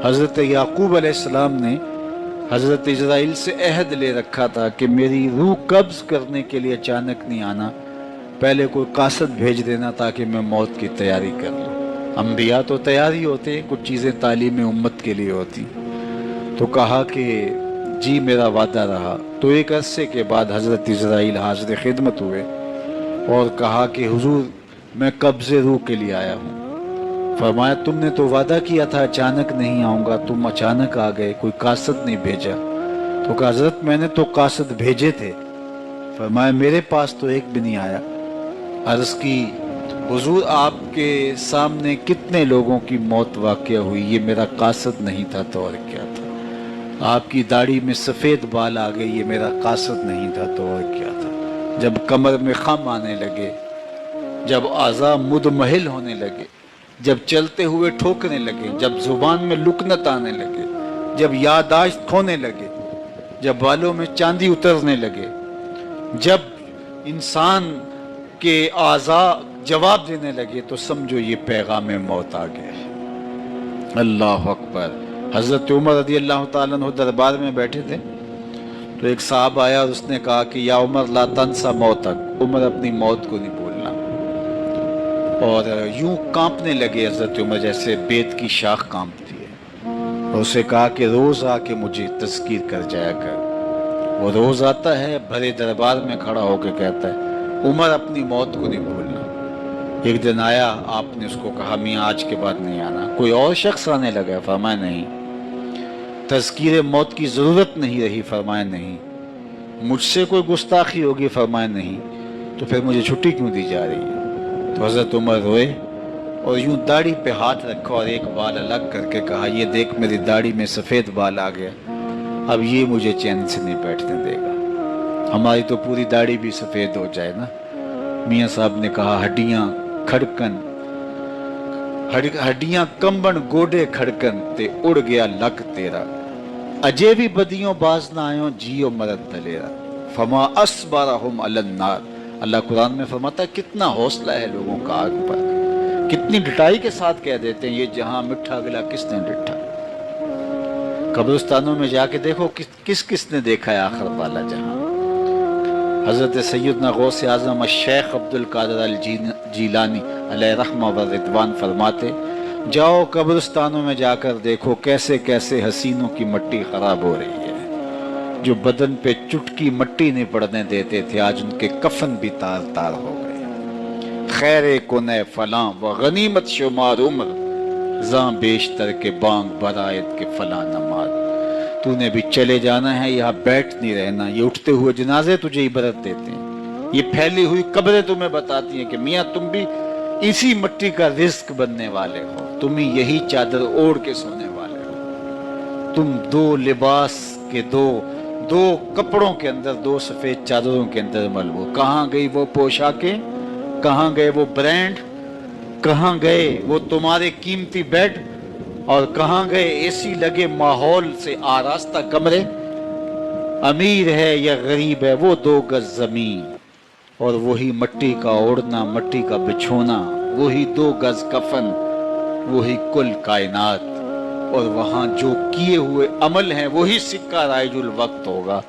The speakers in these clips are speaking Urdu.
حضرت یعقوب علیہ السلام نے حضرت اسرائیل سے عہد لے رکھا تھا کہ میری روح قبض کرنے کے لیے اچانک نہیں آنا، پہلے کوئی قاصد بھیج دینا تاکہ میں موت کی تیاری کر لوں۔ انبیاء تو تیاری ہوتے ہیں، کچھ چیزیں تعلیم امت کے لیے ہوتی۔ تو کہا کہ جی میرا وعدہ رہا۔ تو ایک عرصے کے بعد حضرت اسرائیل حاضر خدمت ہوئے اور کہا کہ حضور میں قبض روح کے لیے آیا ہوں۔ فرمایا تم نے تو وعدہ کیا تھا اچانک نہیں آؤں گا، تم اچانک آ گئے، کوئی قاصد نہیں بھیجا۔ تو کہا حضرت میں نے تو قاصد بھیجے تھے۔ فرمایا میرے پاس تو ایک بھی نہیں آیا۔ عرض کی حضور آپ کے سامنے کتنے لوگوں کی موت واقع ہوئی، یہ میرا قاصد نہیں تھا تو اور کیا تھا۔ آپ کی داڑھی میں سفید بال آ گئے، یہ میرا قاصد نہیں تھا تو اور کیا تھا۔ جب کمر میں خم آنے لگے، جب اعضاء مدمحل ہونے لگے، جب چلتے ہوئے ٹھوکنے لگے، جب زبان میں لکنت آنے لگے، جب یادداشت کھونے لگے، جب بالوں میں چاندی اترنے لگے، جب انسان کے اعضاء جواب دینے لگے، تو سمجھو یہ پیغام موت آ گیا ہے۔ اللہ اکبر۔ حضرت عمر رضی اللہ تعالیٰ عنہ دربار میں بیٹھے تھے، تو ایک صاحب آیا اور اس نے کہا کہ یا عمر لا تنسا موتک، عمر اپنی موت کو نہیں بھولنا۔ اور یوں کانپنے لگے حضرت عمر جیسے بیت کی شاخ کانپتی ہے، اور اسے کہا کہ روز آ کے مجھے تذکیر کر جایا کر۔ وہ روز آتا ہے، بھرے دربار میں کھڑا ہو کے کہتا ہے عمر اپنی موت کو نہیں بھولنا۔ ایک دن آیا، آپ نے اس کو کہا میاں آج کے بعد نہیں آنا۔ کوئی اور شخص آنے لگا، فرمایا نہیں۔ تذکیر موت کی ضرورت نہیں رہی، فرمایا نہیں۔ مجھ سے کوئی گستاخی ہوگی، فرمایا نہیں۔ تو پھر مجھے چھٹی کیوں دی جا رہی ہے؟ تو حضرت عمر روئے اور یوں داڑھی پہ ہاتھ رکھا اور ایک بال الگ کر کے کہا یہ دیکھ میری داڑھی میں سفید بال آ گیا، اب یہ مجھے چین سے نہیں بیٹھنے دے گا۔ ہماری تو پوری داڑھی بھی سفید ہو جائے نا۔ میاں صاحب نے کہا ہڈیاں کھڑکن، ہڈیاں کمبن گوڑے کھڑکن تے اڑ گیا لک تیرا، اجے بھی بدیوں باز نہ آئیں جیو مرد دلیرا، فما اسبرہم علی النار۔ اللہ قرآن میں فرماتا ہے کتنا حوصلہ ہے لوگوں کا آگ پر، کتنی ڈٹائی کے ساتھ کہہ دیتے ہیں یہ جہاں مٹھا گلا کس نے ڈٹھا۔ قبرستانوں میں جا کے دیکھو کس کس نے دیکھا ہے آخر والا جہاں۔ حضرت سیدنا غوث اعظم الشیخ عبد القادر الجیلانی علیہ رحمہ و رضوان فرماتے جاؤ قبرستانوں میں جا کر دیکھو کیسے کیسے حسینوں کی مٹی خراب ہو رہی ہے، جو بدن پہ چٹکی مٹی نہیں پڑنے دیتے تھے آج ان کے کفن بھی تار تار ہو گئے۔ خیر کنے فلاں و غنیمت شمار عمر، زاں بیشتر کے بانگ برائت کے فلاں نماز۔ تو نے بھی چلے جانا ہے، یہاں بیٹھ نہیں رہنا۔ یہ اٹھتے ہوئے جنازے تجھے عبرت دیتے ہیں، یہ پھیلی ہوئی قبریں تمہیں بتاتی ہیں کہ میاں تم بھی اسی مٹی کا رزق بننے والے ہو، تم ہی یہی چادر اوڑھ کے سونے والے ہو۔ تم دو لباس کے دو کپڑوں کے اندر، دو سفید چادروں کے اندر ملبوس، کہاں گئی وہ پوشاکیں، کہاں گئے وہ برانڈ، کہاں گئے وہ تمہارے قیمتی بیڈ، اور کہاں گئے اے سی لگے ماحول سے آراستہ کمرے۔ امیر ہے یا غریب ہے وہ 2 گز زمین، اور وہی مٹی کا اوڑھنا، مٹی کا بچھونا، وہی 2 گز کفن، وہی کل کائنات، اور وہاں جو کیے ہوئے عمل ہیں وہی سکہ رائج الوقت ہوگا۔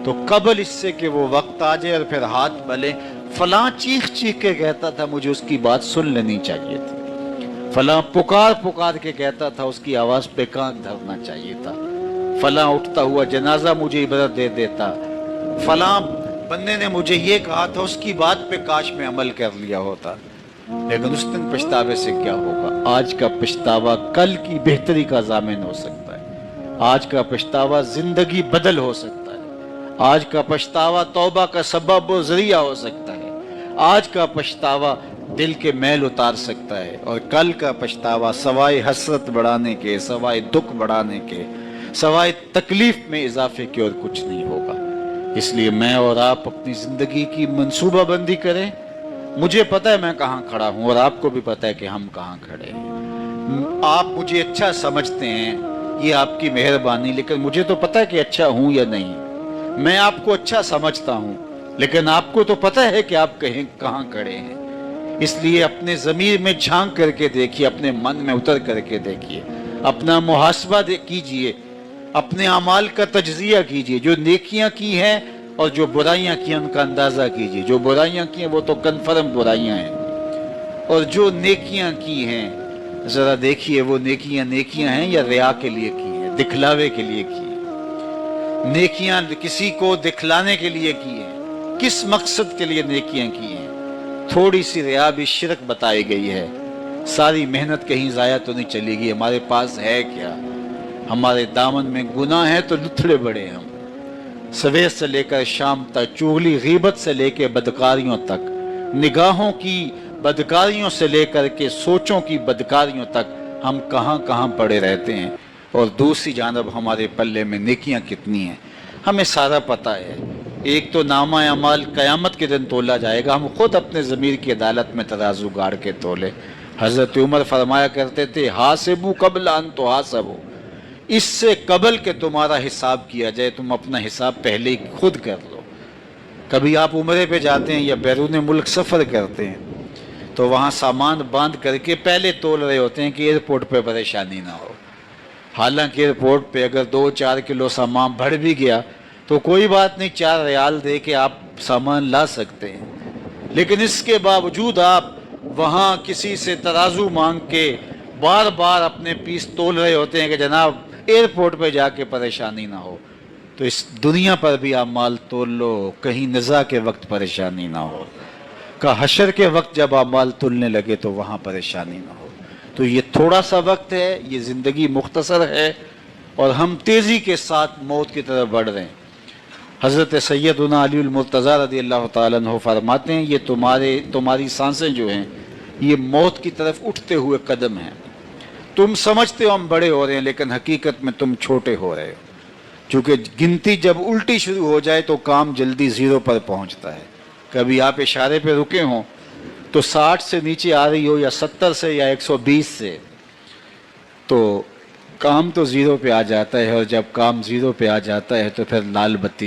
تو قبل اس سے کہ وہ وقت آ جائے اور پھر ہاتھ ملے، فلاں چیخ چیخ کے کہتا تھا مجھے اس کی بات سن لینی چاہیے تھی، فلاں پکار کے کہتا تھا اس کی آواز پہ کان دھرنا چاہیے تھا، فلاں اٹھتا ہوا جنازہ مجھے عبرت دے دیتا، فلاں بندے نے مجھے یہ کہا تھا اس کی بات پہ کاش میں عمل کر لیا ہوتا۔ لیکن اس دن پچھتاوے سے کیا ہوگا؟ آج کا پچھتاوا کل کی بہتری کا ضامن ہو سکتا ہے، آج کا پچھتاوا زندگی بدل ہو سکتا ہے، آج کا پچھتاوا توبہ کا سبب و ذریعہ ہو سکتا ہے، آج کا پچھتاوا دل کے میل اتار سکتا ہے، اور کل کا پچھتاوا سوائے حسرت بڑھانے کے، سوائے دکھ بڑھانے کے، سوائے تکلیف میں اضافے کے اور کچھ نہیں ہوگا۔ اس لیے میں اور آپ اپنی زندگی کی منصوبہ بندی کریں۔ مجھے پتہ ہے میں کہاں کھڑا ہوں، اور آپ کو بھی پتہ ہے کہ ہم کہاں کھڑے ہیں۔ آپ مجھے اچھا سمجھتے ہیں، یہ آپ کی مہربانی، لیکن مجھے تو پتہ ہے کہ اچھا ہوں یا نہیں۔ میں آپ کو اچھا سمجھتا ہوں، لیکن آپ کو تو پتہ ہے کہ آپ کہاں کھڑے ہیں۔ اس لیے اپنے ضمیر میں جھانک کر کے دیکھیے، اپنے من میں اتر کر کے دیکھیے، اپنا محاسبہ کیجئے، اپنے اعمال کا تجزیہ کیجئے، جو نیکیاں کی ہیں اور جو برائیاں کی ہیں ان کا اندازہ کیجئے۔ جو برائیاں کی ہیں وہ تو کنفرم برائیاں ہیں، اور جو نیکیاں کی ہیں ذرا دیکھیے وہ نیکیاں ہیں یا ریا کے لیے کی ہیں، دکھلاوے کے لیے کی ہیں۔ نیکیاں کسی کو دکھلانے کے لیے کی ہیں، کس مقصد کے لیے نیکیاں کی ہیں؟ تھوڑی سی ریا بھی شرک بتائی گئی ہے۔ ساری محنت کہیں ضائع تو نہیں چلی گئی، ہمارے پاس ہے کیا؟ ہمارے دامن میں گناہ ہے تو لتھڑے بڑے ہم، سویر سے لے کر شام تک، چغلی غیبت سے لے کے بدکاریوں تک، نگاہوں کی بدکاریوں سے لے کر کے سوچوں کی بدکاریوں تک ہم کہاں کہاں پڑے رہتے ہیں، اور دوسری جانب ہمارے پلے میں نیکیاں کتنی ہیں ہمیں سارا پتہ ہے۔ ایک تو نامہ اعمال قیامت کے دن تولا جائے گا، ہم خود اپنے ضمیر کی عدالت میں ترازو گاڑ کے تولے۔ حضرت عمر فرمایا کرتے تھے حاسبو قبل ان تحاسبو، اس سے قبل کہ تمہارا حساب کیا جائے تم اپنا حساب پہلے ہی خود کر لو۔ کبھی آپ عمرے پہ جاتے ہیں یا بیرون ملک سفر کرتے ہیں تو وہاں سامان باندھ کر کے پہلے تول رہے ہوتے ہیں کہ ایئرپورٹ پہ پریشانی نہ ہو۔ حالانکہ ایئرپورٹ پہ اگر 2-4 کلو سامان بڑھ بھی گیا تو کوئی بات نہیں، 4 ریال دے کے آپ سامان لا سکتے ہیں، لیکن اس کے باوجود آپ وہاں کسی سے ترازو مانگ کے بار بار اپنے پیس تول رہے ہوتے ہیں کہ جناب ایئرپورٹ پہ جا کے پریشانی نہ ہو۔ تو اس دنیا پر بھی آپ مال تول لو، کہیں نزاع کے وقت پریشانی نہ ہو، کہ حشر کے وقت جب آپ مال تولنے لگے تو وہاں پریشانی نہ ہو۔ تو یہ تھوڑا سا وقت ہے، یہ زندگی مختصر ہے، اور ہم تیزی کے ساتھ موت کی طرف بڑھ رہے ہیں۔ حضرت سیدنا علی المرتضیٰ رضی اللہ تعالیٰ عنہ فرماتے ہیں یہ تمہاری سانسیں جو ہیں یہ موت کی طرف اٹھتے ہوئے قدم ہیں۔ تم سمجھتے ہو ہم بڑے ہو رہے ہیں، لیکن حقیقت میں تم چھوٹے ہو رہے ہو، چونکہ گنتی جب الٹی شروع ہو جائے تو کام جلدی زیرو پر پہنچتا ہے۔ کبھی آپ اشارے پہ رکے ہوں تو 60 سے نیچے آ رہی ہو یا 70 سے یا 120 سے، تو کام تو زیرو پہ آ جاتا ہے، اور جب کام زیرو پہ آ جاتا ہے تو پھر لال بتی